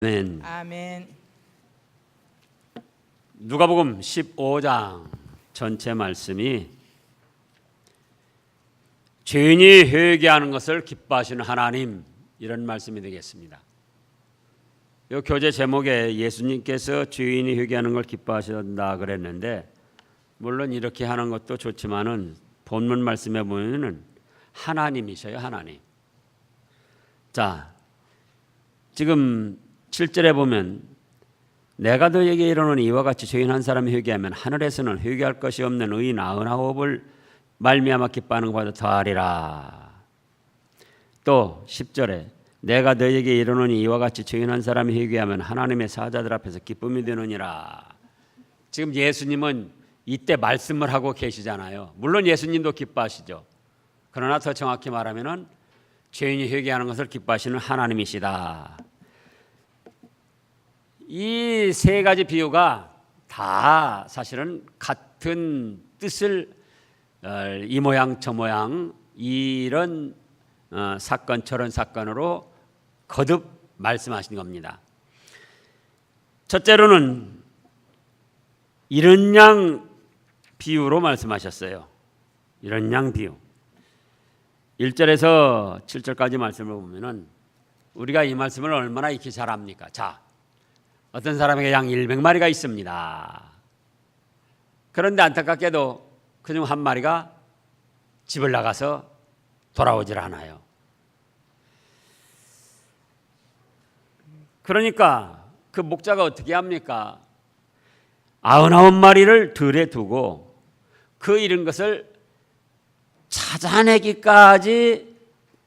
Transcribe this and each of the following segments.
아멘. 아멘. 누가복음 15장 전체 말씀이 죄인이 회개하는 것을 기뻐하시는 하나님, 이런 말씀이 되겠습니다. 이 교재 제목에 예수님께서 죄인이 회개하는 걸 기뻐하신다 그랬는데, 물론 이렇게 하는 것도 좋지만은 본문 말씀에 보면은 하나님이셔요, 하나님. 자, 지금 7절에 보면 내가 너에게 이르노니 이와 같이 죄인 한 사람이 회개하면 하늘에서는 회개할 것이 없는 의인 99을 말미암아 기뻐하는 것보다 더하리라. 또 10절에 내가 너에게 이르노니 이와 같이 죄인 한 사람이 회개하면 하나님의 사자들 앞에서 기쁨이 되느니라. 지금 예수님은 이때 말씀을 하고 계시잖아요. 물론 예수님도 기뻐하시죠. 그러나 더 정확히 말하면은 죄인이 회개하는 것을 기뻐하시는 하나님이시다. 이 세 가지 비유가 다 사실은 같은 뜻을 이 모양 저 모양 이런 사건 저런 사건으로 거듭 말씀하신 겁니다. 첫째로는 이런 양 비유로 말씀하셨어요. 이런 양 비유. 1절에서 7절까지 말씀을 보면은 우리가 이 말씀을 얼마나 익히 잘 압니까? 자, 어떤 사람에게 양 100마리가 있습니다. 그런데 안타깝게도 그중 한 마리가 집을 나가서 돌아오질 않아요. 그러니까 그 목자가 어떻게 합니까? 99마리를 들에 두고 그 잃은 것을 찾아내기까지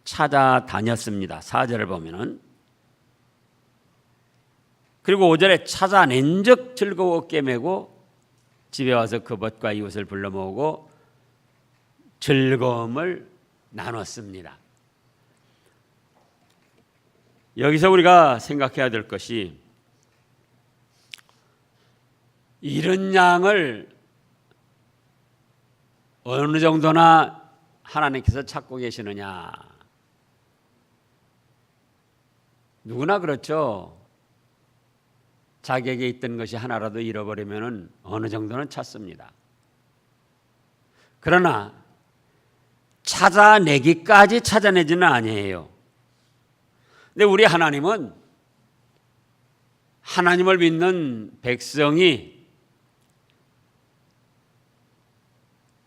찾아다녔습니다. 4절을 보면은. 그리고 5절에 찾아낸 적 즐거워 어깨 메고 집에 와서 그 벗과 이웃을 불러 모으고 즐거움을 나눴습니다. 여기서 우리가 생각해야 될 것이, 이런 양을 어느 정도나 하나님께서 찾고 계시느냐. 누구나 그렇죠. 자기에게 있던 것이 하나라도 잃어버리면 어느 정도는 찾습니다. 그러나 찾아내기까지 찾아내지는 아니에요. 근데 우리 하나님은 하나님을 믿는 백성이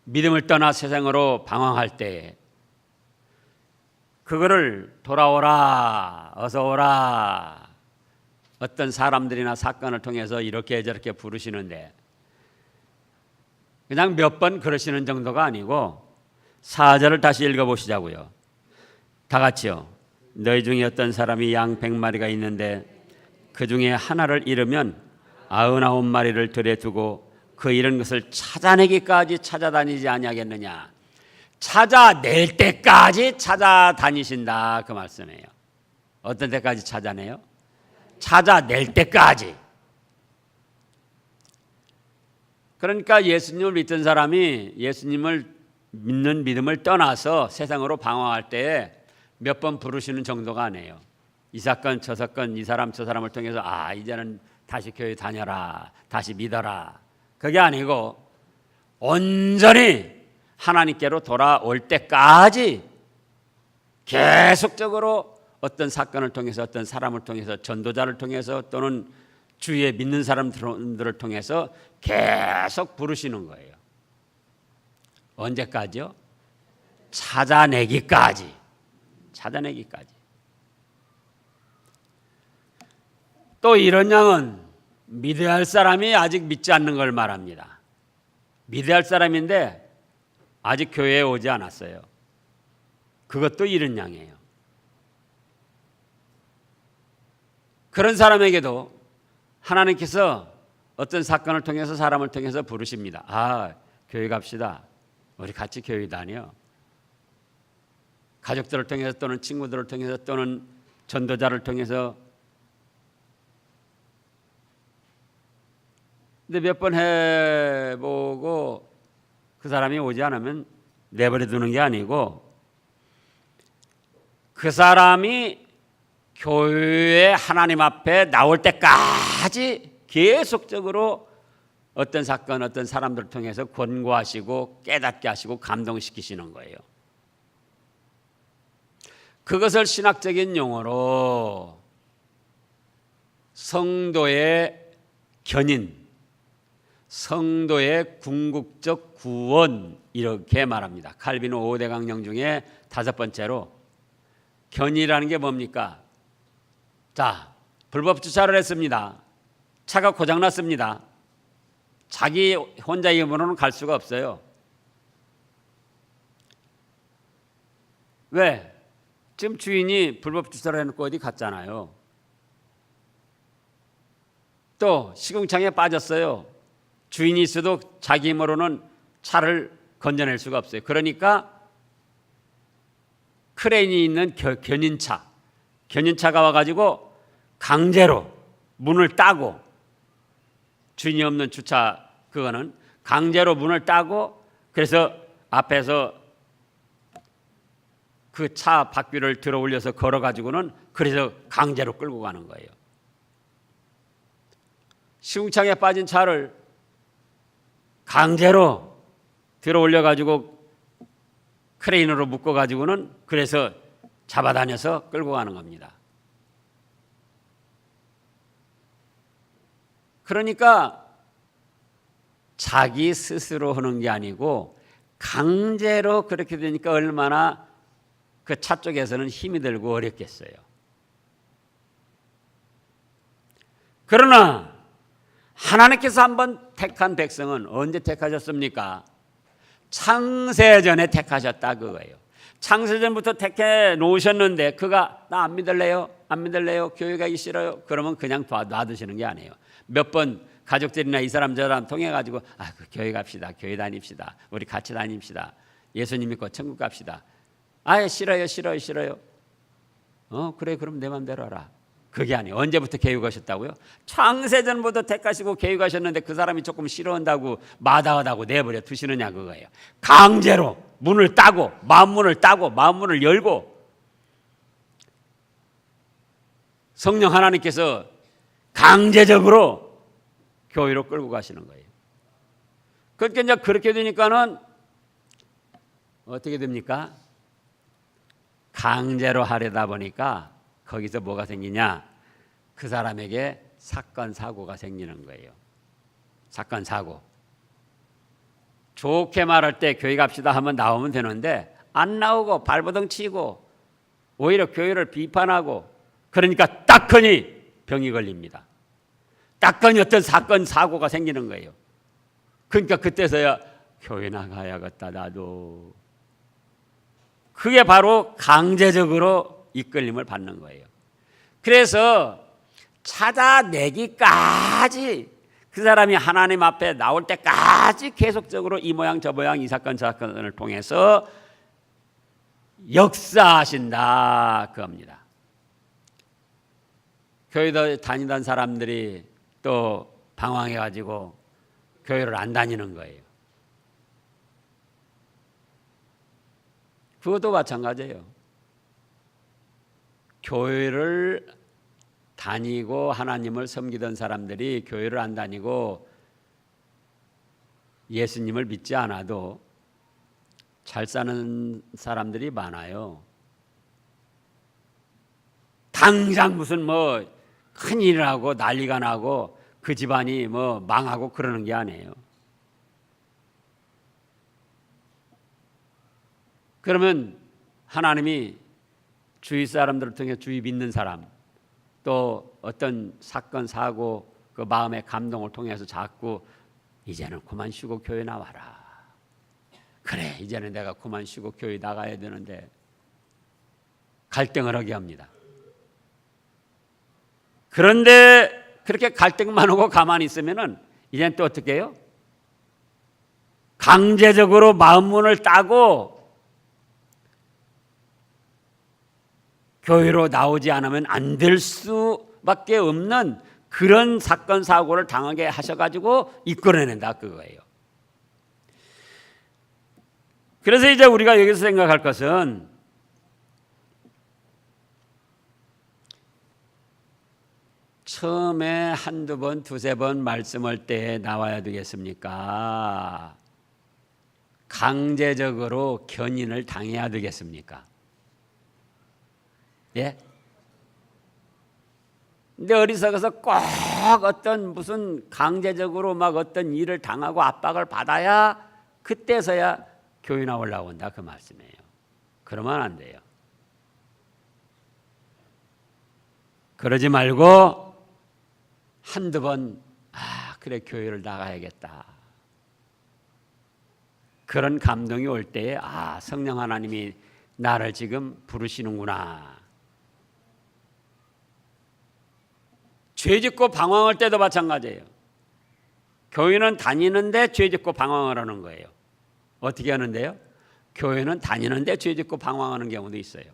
믿음을 떠나 세상으로 방황할 때 그거를 돌아오라, 어서 오라, 어떤 사람들이나 사건을 통해서 이렇게 저렇게 부르시는데 그냥 몇 번 그러시는 정도가 아니고, 4절을 다시 읽어보시자고요. 다 같이요. 너희 중에 어떤 사람이 양 100마리가 있는데 그 중에 하나를 잃으면 99마리를 들에 두고 그 잃은 것을 찾아내기까지 찾아다니지 아니하겠느냐. 찾아낼 때까지 찾아다니신다, 그 말씀이에요. 어떤 때까지 찾아내요? 찾아낼 때까지. 그러니까 예수님을 믿던 사람이 예수님을 믿는 믿음을 떠나서 세상으로 방황할 때에 몇 번 부르시는 정도가 아니에요. 이 사건 저 사건, 이 사람 저 사람을 통해서 이제는 다시 교회 다녀라, 다시 믿어라, 그게 아니고 온전히 하나님께로 돌아올 때까지 계속적으로 어떤 사건을 통해서, 어떤 사람을 통해서, 전도자를 통해서, 또는 주위에 믿는 사람들을 통해서 계속 부르시는 거예요. 언제까지요? 찾아내기까지. 찾아내기까지. 또 이런 양은 믿어야 할 사람이 아직 믿지 않는 걸 말합니다. 믿어야 할 사람인데 아직 교회에 오지 않았어요. 그것도 이런 양이에요. 그런 사람에게도 하나님께서 어떤 사건을 통해서, 사람을 통해서 부르십니다. 교회 갑시다. 우리 같이 교회 다녀. 가족들을 통해서, 또는 친구들을 통해서, 또는 전도자를 통해서. 근데 몇 번 해보고 그 사람이 오지 않으면 내버려 두는 게 아니고, 그 사람이 교회 하나님 앞에 나올 때까지 계속적으로 어떤 사건, 어떤 사람들을 통해서 권고하시고 깨닫게 하시고 감동시키시는 거예요. 그것을 신학적인 용어로 성도의 견인, 성도의 궁극적 구원 이렇게 말합니다. 칼빈은 5대 강령 중에 5번째로 견인이라는 게 뭡니까? 자, 불법 주차를 했습니다. 차가 고장났습니다. 자기 혼자 힘으로는 갈 수가 없어요. 왜? 지금 주인이 불법 주차를 해놓고 어디 갔잖아요. 또 시궁창에 빠졌어요. 주인이 있어도 자기 힘으로는 차를 건져낼 수가 없어요. 그러니까 크레인이 있는 견인차가 와가지고 강제로 문을 따고, 주인이 없는 주차 그거는 강제로 문을 따고, 그래서 앞에서 그 차 바퀴를 들어 올려서 걸어가지고는 그래서 강제로 끌고 가는 거예요. 시궁창에 빠진 차를 강제로 들어 올려가지고 크레인으로 묶어가지고는 그래서 잡아다녀서 끌고 가는 겁니다. 그러니까 자기 스스로 하는 게 아니고 강제로 그렇게 되니까 얼마나 그 차 쪽에서는 힘이 들고 어렵겠어요. 그러나 하나님께서 한번 택한 백성은 언제 택하셨습니까? 창세전에 택하셨다 그거예요. 창세전부터 택해 놓으셨는데 그가 나 안 믿을래요? 안 믿을래요? 교회 가기 싫어요? 그러면 그냥 놔두시는 게 아니에요. 몇 번 가족들이나 이 사람 저 사람 통해 가지고 그 교회 갑시다. 교회 다닙시다. 우리 같이 다닙시다. 예수님 믿고 천국 갑시다. 싫어요. 그래 그럼 내 맘대로 하라. 그게 아니에요. 언제부터 개육하셨다고요? 창세전부터 택하시고 개육하셨는데 그 사람이 조금 싫어한다고 마다하다고 내버려 두시느냐 그거예요. 강제로 문을 따고 마음문을 따고 마음문을 열고 성령 하나님께서 강제적으로 교회로 끌고 가시는 거예요. 그러니까 이제 그렇게 되니까는 어떻게 됩니까? 강제로 하려다 보니까 거기서 뭐가 생기냐? 그 사람에게 사건 사고가 생기는 거예요. 사건 사고. 좋게 말할 때 교회 갑시다 하면 나오면 되는데 안 나오고 발버둥 치고 오히려 교회를 비판하고 그러니까 딱하니 병이 걸립니다. 딱하니 어떤 사건 사고가 생기는 거예요. 그러니까 그때서야 교회 나가야겠다 나도. 그게 바로 강제적으로 이끌림을 받는 거예요. 그래서 찾아내기까지 그 사람이 하나님 앞에 나올 때까지 계속적으로 이 모양 저 모양 이 사건 저 사건을 통해서 역사하신다 그겁니다. 교회 다니던 사람들이 또 방황해가지고 교회를 안 다니는 거예요. 그것도 마찬가지예요. 교회를 다니고 하나님을 섬기던 사람들이 교회를 안 다니고 예수님을 믿지 않아도 잘 사는 사람들이 많아요. 당장 무슨 큰일을 하고 난리가 나고 그 집안이 망하고 그러는 게 아니에요. 그러면 하나님이 주위 사람들을 통해 주위 믿는 사람 또 어떤 사건 사고 그 마음의 감동을 통해서 자꾸 이제는 그만 쉬고 교회 나와라. 그래 이제는 내가 그만 쉬고 교회 나가야 되는데 갈등을 하게 합니다. 그런데 그렇게 갈등만 하고 가만히 있으면은 이제는 또 어떻게 해요? 강제적으로 마음문을 따고 교회로 나오지 않으면 안 될 수밖에 없는 그런 사건 사고를 당하게 하셔가지고 이끌어낸다 그거예요. 그래서 이제 우리가 여기서 생각할 것은 처음에 한두 번, 두세 번 말씀할 때 나와야 되겠습니까? 강제적으로 견인을 당해야 되겠습니까? 예? 근데 어리석어서 꼭 어떤 무슨 강제적으로 막 어떤 일을 당하고 압박을 받아야 그때서야 교회나 올라온다 그 말씀이에요. 그러면 안 돼요. 그러지 말고 한두 번 그래 교회를 나가야겠다. 그런 감동이 올 때에 성령 하나님이 나를 지금 부르시는구나. 죄짓고 방황할 때도 마찬가지예요. 교회는 다니는데 죄짓고 방황을 하는 거예요. 어떻게 하는데요? 교회는 다니는데 죄짓고 방황하는 경우도 있어요.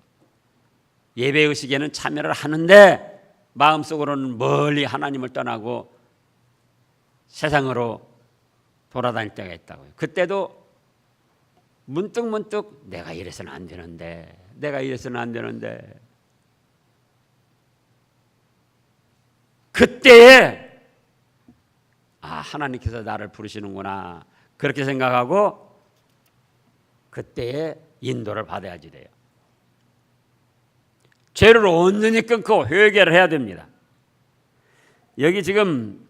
예배의식에는 참여를 하는데 마음속으로는 멀리 하나님을 떠나고 세상으로 돌아다닐 때가 있다고요. 그때도 문득 내가 이래서는 안 되는데 그때에 하나님께서 나를 부르시는구나 그렇게 생각하고 그때에 인도를 받아야지 돼요. 죄를 온전히 끊고 회개를 해야 됩니다. 여기 지금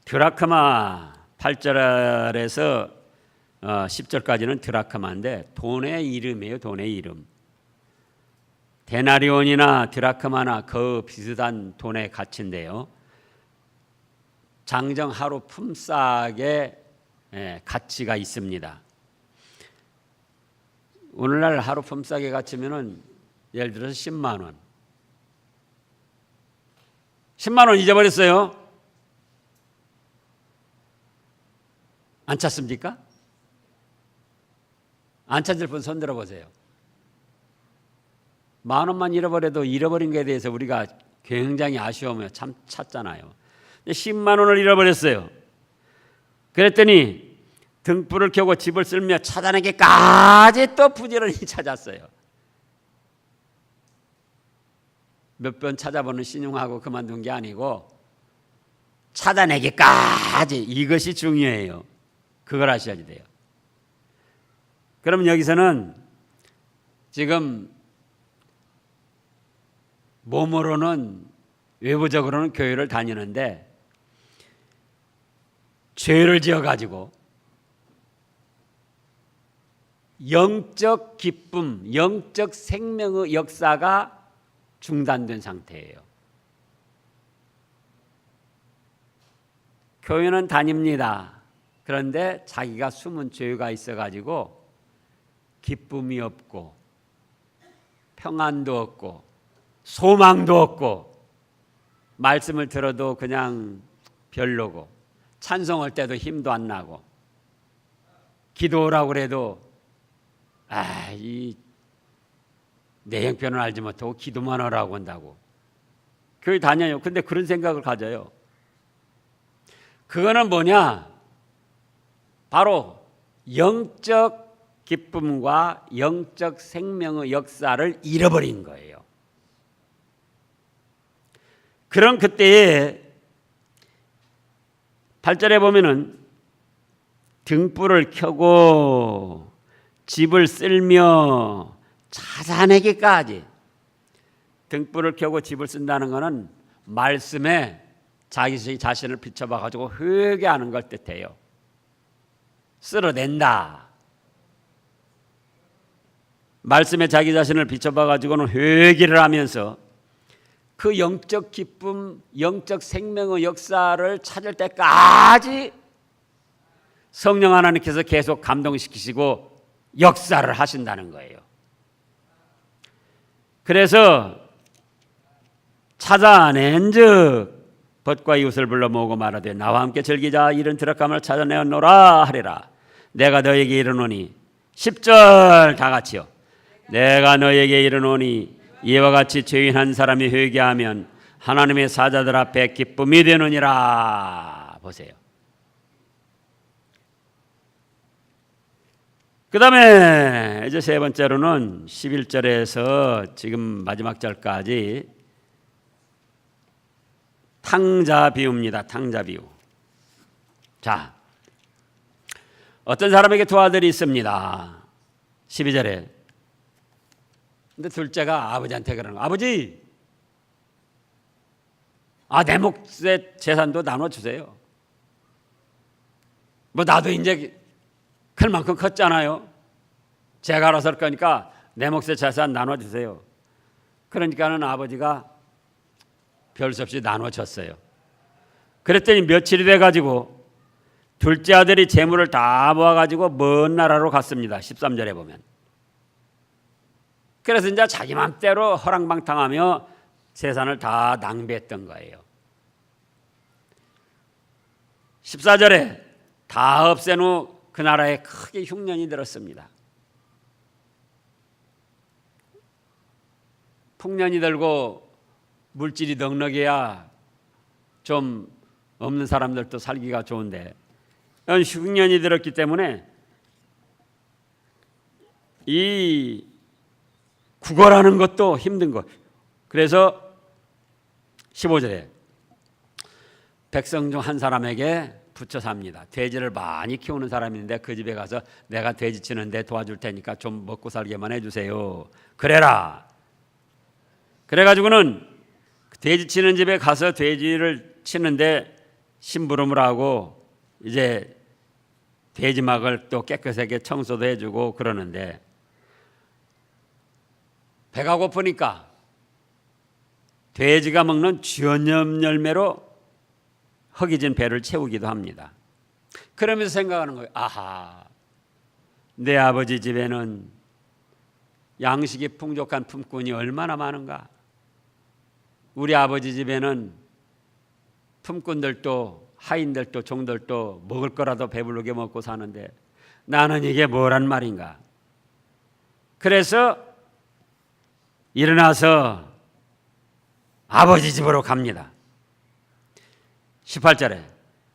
드라크마 8절에서 10절까지는 드라크마인데 돈의 이름이에요. 돈의 이름. 데나리온이나 드라크마나 그 비슷한 돈의 가치인데요. 장정 하루 품삯의 가치가 있습니다. 오늘날 하루 품삯의 가치면은 예를 들어서 10만 원. 10만 원 잊어버렸어요? 안 찾습니까? 안 찾을 분 손 들어보세요. 만 원만 잃어버려도 잃어버린 것에 대해서 우리가 굉장히 아쉬워하며 참 찾잖아요. 10만 원을 잃어버렸어요. 그랬더니 등불을 켜고 집을 쓸며 찾아내기까지 또 부지런히 찾았어요. 몇 번 찾아보는 신용하고 그만둔 게 아니고 찾아내기까지 이것이 중요해요. 그걸 아셔야 돼요. 그러면 여기서는 지금 몸으로는 외부적으로는 교회를 다니는데 죄를 지어가지고 영적 기쁨, 영적 생명의 역사가 중단된 상태예요. 교회는 다닙니다. 그런데 자기가 숨은 죄가 있어가지고 기쁨이 없고 평안도 없고 소망도 없고 말씀을 들어도 그냥 별로고 찬송할 때도 힘도 안 나고 기도하라고 그래도 내 형편을 알지 못하고 기도만 하라고 한다고 교회 다녀요. 근데 그런 생각을 가져요. 그거는 뭐냐? 바로 영적 기쁨과 영적 생명의 역사를 잃어버린 거예요. 그런 그때에 8절에 보면은 등불을 켜고 집을 쓸며 찾아내기까지. 등불을 켜고 집을 쓴다는 것은 말씀에 자기 자신을 비춰봐 가지고 회개하는 걸 뜻해요. 쓸어낸다. 말씀에 자기 자신을 비춰봐 가지고는 회개를 하면서 그 영적 기쁨, 영적 생명의 역사를 찾을 때까지 성령 하나님께서 계속 감동시키시고 역사를 하신다는 거예요. 그래서 찾아낸즉 벗과 이웃을 불러 모으고 말하되 나와 함께 즐기자. 이른 드라크마를 찾아내었노라 하리라. 내가 너에게 이르노니 10절 다 같이요. 내가 너에게 이르노니 이와 같이 죄인 한 사람이 회개하면 하나님의 사자들 앞에 기쁨이 되느니라. 보세요. 그 다음에 이제 세 번째로는 11절에서 지금 마지막 절까지 탕자 비유입니다. 탕자 비유. 자, 어떤 사람에게 두 아들이 있습니다. 12절에. 근데 둘째가 아버지한테 그러는 거예요. 아버지, 내 몫의 재산도 나눠주세요. 뭐 나도 이제 클 만큼 컸잖아요. 제가 알아서 할 거니까 내 몫의 재산 나눠주세요. 그러니까는 아버지가 별 수 없이 나눠줬어요. 그랬더니 며칠이 돼가지고 둘째 아들이 재물을 다 모아가지고 먼 나라로 갔습니다. 13절에 보면. 그래서 이제 자기 맘대로 허랑방탕하며 재산을 다 낭비했던 거예요. 14절에 다 없앤 후 그 나라에 크게 흉년이 들었습니다. 풍년이 들고 물질이 넉넉해야 좀 없는 사람들도 살기가 좋은데 흉년이 들었기 때문에 이 구걸하는 것도 힘든 것. 그래서 15절에 백성 중 한 사람에게 붙여 삽니다. 돼지를 많이 키우는 사람이 있는데 그 집에 가서 내가 돼지 치는데 도와줄 테니까 좀 먹고 살게만 해주세요. 그래라. 그래가지고는 돼지 치는 집에 가서 돼지를 치는데 심부름을 하고 이제 돼지막을 또 깨끗하게 청소도 해주고 그러는데 배가 고프니까 돼지가 먹는 쥐어념 열매로 허기진 배를 채우기도 합니다. 그러면서 생각하는 거예요. 아하, 내 아버지 집에는 양식이 풍족한 품꾼이 얼마나 많은가. 우리 아버지 집에는 품꾼들도 하인들도 종들도 먹을 거라도 배부르게 먹고 사는데 나는 이게 뭐란 말인가. 그래서 일어나서 아버지 집으로 갑니다. 18절에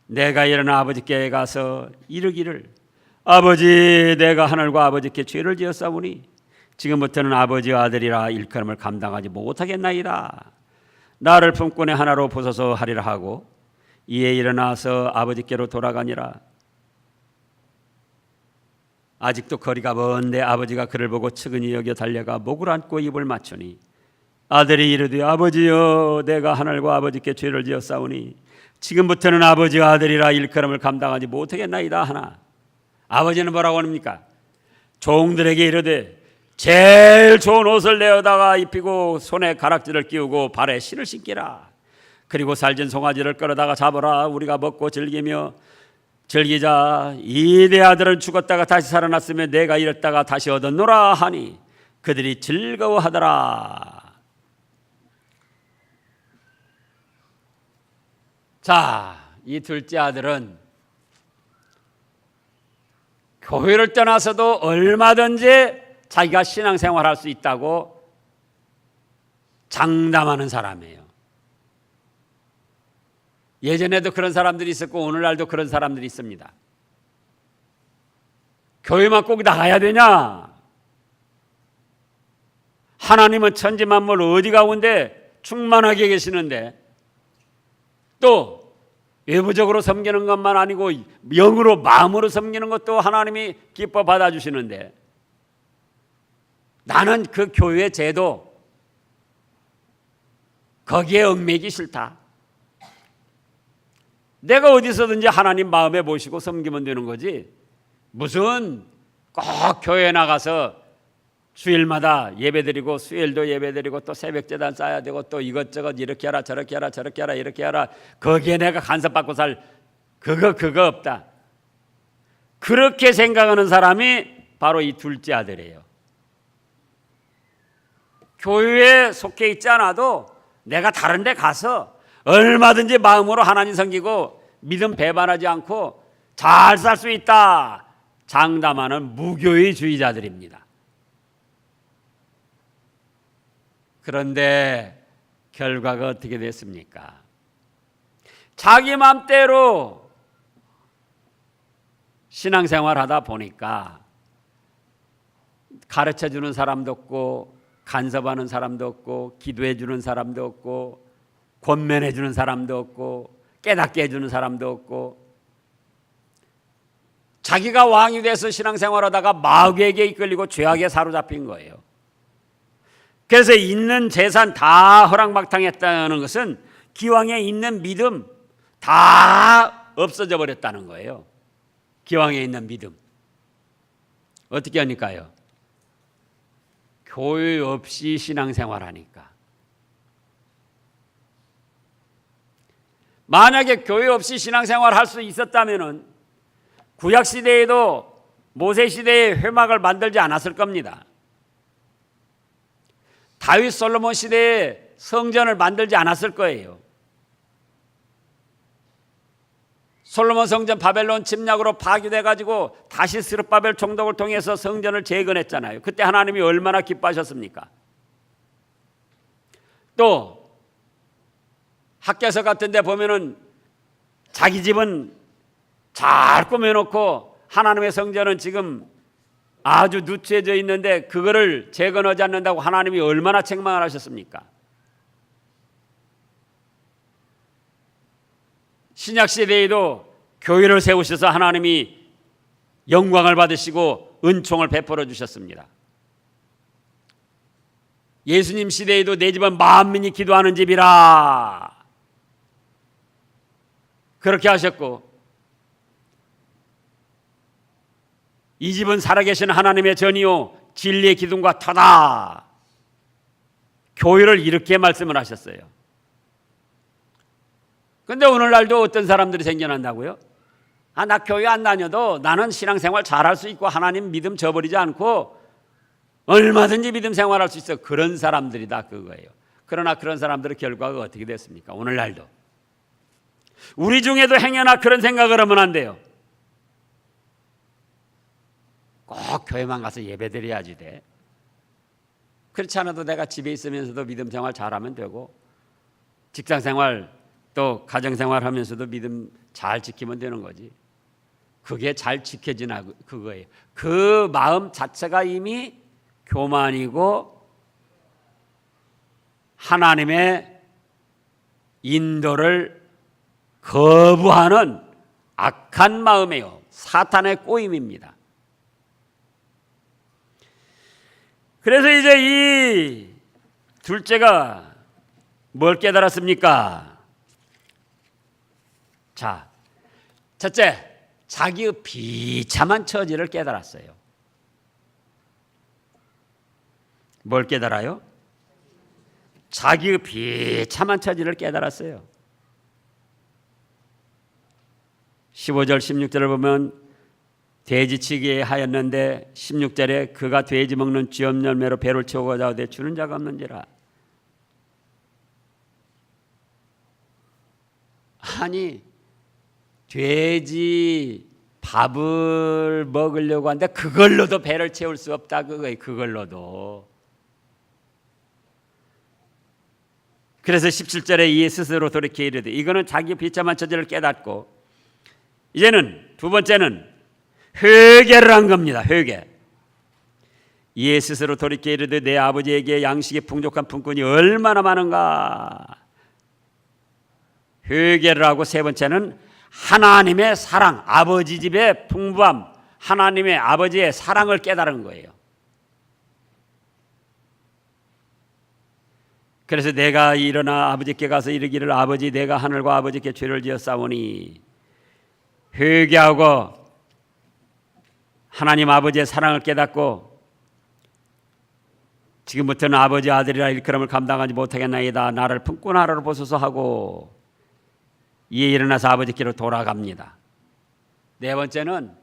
내가 일어나 아버지께 가서 이르기를 아버지, 내가 하늘과 아버지께 죄를 지었사오니 지금부터는 아버지와 아들이라 일컬음을 감당하지 못하겠나이다. 나를 품꾼의 하나로 보소서 하리라 하고 이에 일어나서 아버지께로 돌아가니라. 아직도 거리가 먼데 아버지가 그를 보고 측은히 여겨 달려가 목을 안고 입을 맞추니 아들이 이르되 아버지여, 내가 하늘과 아버지께 죄를 지었사오니 지금부터는 아버지와 아들이라 일컬음을 감당하지 못하겠나이다 하나. 아버지는 뭐라고 합니까? 종들에게 이르되 제일 좋은 옷을 내어다가 입히고 손에 가락지를 끼우고 발에 신을 신기라. 그리고 살진 송아지를 끌어다가 잡아라. 우리가 먹고 즐기자. 이 내 아들은 죽었다가 다시 살아났으며 내가 잃었다가 다시 얻었노라 하니 그들이 즐거워하더라. 자, 이 둘째 아들은 교회를 떠나서도 얼마든지 자기가 신앙생활할 수 있다고 장담하는 사람이에요. 예전에도 그런 사람들이 있었고 오늘날도 그런 사람들이 있습니다. 교회만 꼭 나가야 되냐? 하나님은 천지만물 어디 가운데 충만하게 계시는데 또 외부적으로 섬기는 것만 아니고 영으로 마음으로 섬기는 것도 하나님이 기뻐 받아주시는데 나는 그 교회 제도 거기에 얽매이기 싫다. 내가 어디서든지 하나님 마음에 모시고 섬기면 되는 거지 무슨 꼭 교회에 나가서 주일마다 예배드리고 수요일도 예배드리고 또 새벽제단 쌓아야 되고 또 이것저것 이렇게 하라 저렇게 하라 저렇게 하라 이렇게 하라 거기에 내가 간섭받고 살 그거 없다. 그렇게 생각하는 사람이 바로 이 둘째 아들이에요. 교회에 속해 있지 않아도 내가 다른 데 가서 얼마든지 마음으로 하나님 섬기고 믿음 배반하지 않고 잘 살 수 있다 장담하는 무교의주의자들입니다. 그런데 결과가 어떻게 됐습니까? 자기 맘대로 신앙생활 하다 보니까 가르쳐주는 사람도 없고 간섭하는 사람도 없고 기도해 주는 사람도 없고 권면해 주는 사람도 없고 깨닫게 해주는 사람도 없고, 자기가 왕이 돼서 신앙생활하다가 마귀에게 이끌리고 죄악에 사로잡힌 거예요. 그래서 있는 재산 다 허랑방탕했다는 것은 기왕에 있는 믿음 다 없어져 버렸다는 거예요. 기왕에 있는 믿음 어떻게 하니까요? 교회 없이 신앙생활하니까. 만약에 교회 없이 신앙생활 할 수 있었다면은 구약 시대에도 모세 시대에 회막을 만들지 않았을 겁니다. 다윗 솔로몬 시대에 성전을 만들지 않았을 거예요. 솔로몬 성전 바벨론 침략으로 파괴돼 가지고 다시 스룹바벨 총독을 통해서 성전을 재건했잖아요. 그때 하나님이 얼마나 기뻐하셨습니까? 또 학개서 같은 데 보면은 자기 집은 잘 꾸며놓고 하나님의 성전은 지금 아주 누추해져 있는데 그거를 재건하지 않는다고 하나님이 얼마나 책망을 하셨습니까? 신약시대에도 교회를 세우셔서 하나님이 영광을 받으시고 은총을 베풀어 주셨습니다. 예수님 시대에도 내 집은 만민이 기도하는 집이라 그렇게 하셨고, 이 집은 살아계신 하나님의 전이요 진리의 기둥과 터다. 교회를 이렇게 말씀을 하셨어요. 그런데 오늘날도 어떤 사람들이 생겨난다고요? 나 교회 안 다녀도 나는 신앙생활 잘할 수 있고 하나님 믿음 저버리지 않고 얼마든지 믿음 생활할 수 있어. 그런 사람들이다 그거예요. 그러나 그런 사람들의 결과가 어떻게 됐습니까? 오늘날도 우리 중에도 행여나 그런 생각을 하면 안 돼요. 꼭 교회만 가서 예배드려야지 돼. 그렇지 않아도 내가 집에 있으면서도 믿음 생활 잘하면 되고, 직장 생활 또 가정 생활 하면서도 믿음 잘 지키면 되는 거지. 그게 잘 지켜지나 그거예요. 그 마음 자체가 이미 교만이고 하나님의 인도를 거부하는 악한 마음이에요. 사탄의 꼬임입니다. 그래서 이제 이 둘째가 뭘 깨달았습니까? 자, 첫째, 자기의 비참한 처지를 깨달았어요. 뭘 깨달아요? 자기의 비참한 처지를 깨달았어요. 15절 16절을 보면 돼지치기에 하였는데 16절에 그가 돼지 먹는 쥐염 열매로 배를 채우고자 하되 주는 자가 없는지라. 아니, 돼지 밥을 먹으려고 하는데 그걸로도 배를 채울 수 없다 그거예요. 그걸로도. 그래서 17절에 이에 스스로 돌이켜 이르되, 이거는 자기 비참한 처지를 깨닫고 이제는 두 번째는 회개를 한 겁니다. 회개. 이에 스스로 돌이켜 이르되 내 아버지에게 양식이 풍족한 품꾼이 얼마나 많은가. 회개를 하고 세 번째는 하나님의 사랑, 아버지 집의 풍부함, 하나님의 아버지의 사랑을 깨달은 거예요. 그래서 내가 일어나 아버지께 가서 이르기를 아버지 내가 하늘과 아버지께 죄를 지었사오니, 회개하고 하나님 아버지의 사랑을 깨닫고 지금부터는 아버지 아들이라 일컬음을 감당하지 못하겠나이다. 나를 품꾼하라로 보소서 하고 이에 일어나서 아버지께로 돌아갑니다. 네 번째는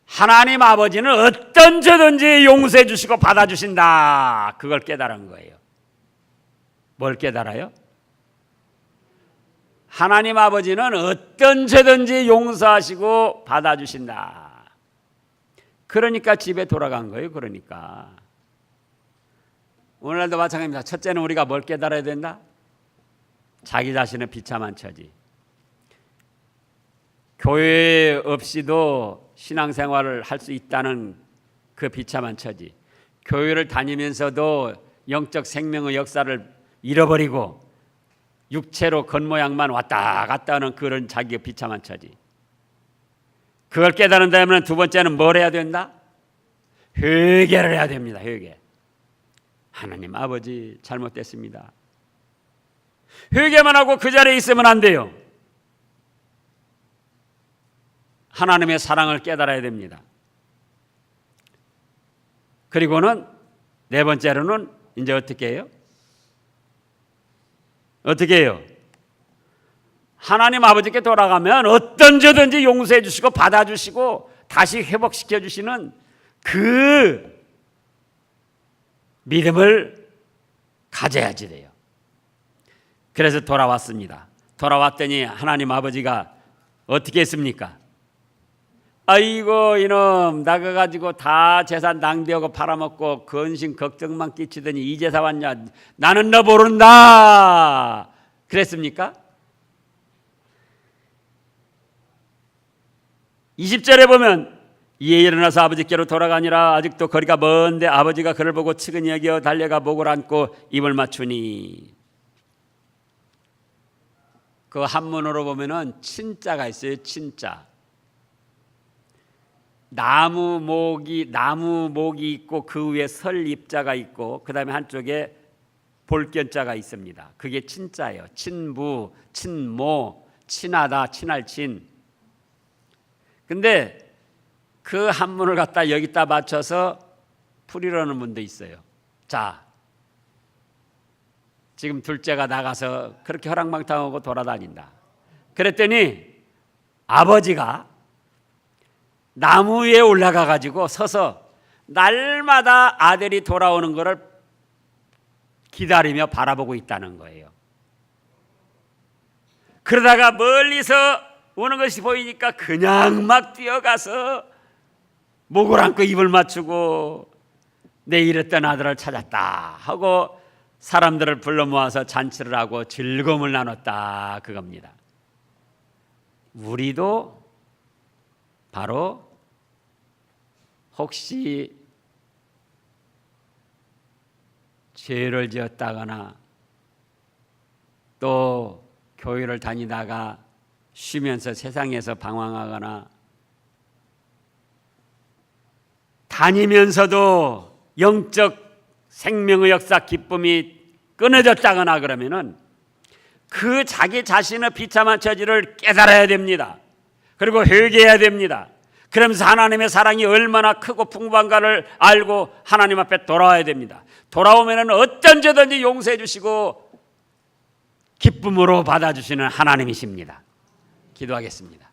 하나님 아버지는 어떤 죄든지 용서해 주시고 받아주신다. 그걸 깨달은 거예요. 뭘 깨달아요? 하나님 아버지는 어떤 죄든지 용서하시고 받아주신다. 그러니까 집에 돌아간 거예요. 그러니까 오늘날도 마찬가지입니다. 첫째는 우리가 뭘 깨달아야 된다? 자기 자신의 비참한 처지. 교회 없이도 신앙생활을 할 수 있다는 그 비참한 처지. 교회를 다니면서도 영적 생명의 역사를 잃어버리고 육체로 겉모양만 왔다 갔다 하는 그런 자기의 비참한 처지. 그걸 깨달은다면 두 번째는 뭘 해야 된다? 회개를 해야 됩니다. 회개. 하나님 아버지 잘못됐습니다. 회개만 하고 그 자리에 있으면 안 돼요. 하나님의 사랑을 깨달아야 됩니다. 그리고는 네 번째로는 이제 어떻게 해요? 어떻게 해요? 하나님 아버지께 돌아가면 어떤 죄든지 용서해 주시고 받아주시고 다시 회복시켜 주시는 그 믿음을 가져야지 돼요. 그래서 돌아왔습니다. 돌아왔더니 하나님 아버지가 어떻게 했습니까? 아이고 이놈 나가가지고 다 재산 낭비하고 팔아먹고 근심 걱정만 끼치더니 이제 사 왔냐? 나는 너 모른다 그랬습니까? 20절에 보면 이에 일어나서 아버지께로 돌아가니라. 아직도 거리가 먼데 아버지가 그를 보고 측은히 여겨 달려가 목을 안고 입을 맞추니. 그 한문으로 보면은 친자가 있어요. 친자. 나무 목이 있고 그 위에 설 입자가 있고 그 다음에 한쪽에 볼견자가 있습니다. 그게 친자예요. 친부, 친모, 친하다, 친할 친. 근데 그 한문을 갖다 여기다 맞춰서 풀이라는 분도 있어요. 자, 지금 둘째가 나가서 그렇게 허랑방탕하고 돌아다닌다. 그랬더니 아버지가 나무 위에 올라가 가지고 서서 날마다 아들이 돌아오는 것을 기다리며 바라보고 있다는 거예요. 그러다가 멀리서 오는 것이 보이니까 그냥 막 뛰어가서 목을 안고 입을 맞추고 내 잃었던 아들을 찾았다 하고 사람들을 불러 모아서 잔치를 하고 즐거움을 나눴다 그겁니다. 우리도 바로 혹시 죄를 지었다거나 또 교회를 다니다가 쉬면서 세상에서 방황하거나 다니면서도 영적 생명의 역사 기쁨이 끊어졌다거나 그러면은 그 자기 자신의 비참한 처지를 깨달아야 됩니다. 그리고 회개해야 됩니다. 그러면서 하나님의 사랑이 얼마나 크고 풍부한가를 알고 하나님 앞에 돌아와야 됩니다. 돌아오면은 어떤 죄든지 용서해 주시고 기쁨으로 받아주시는 하나님이십니다. 기도하겠습니다.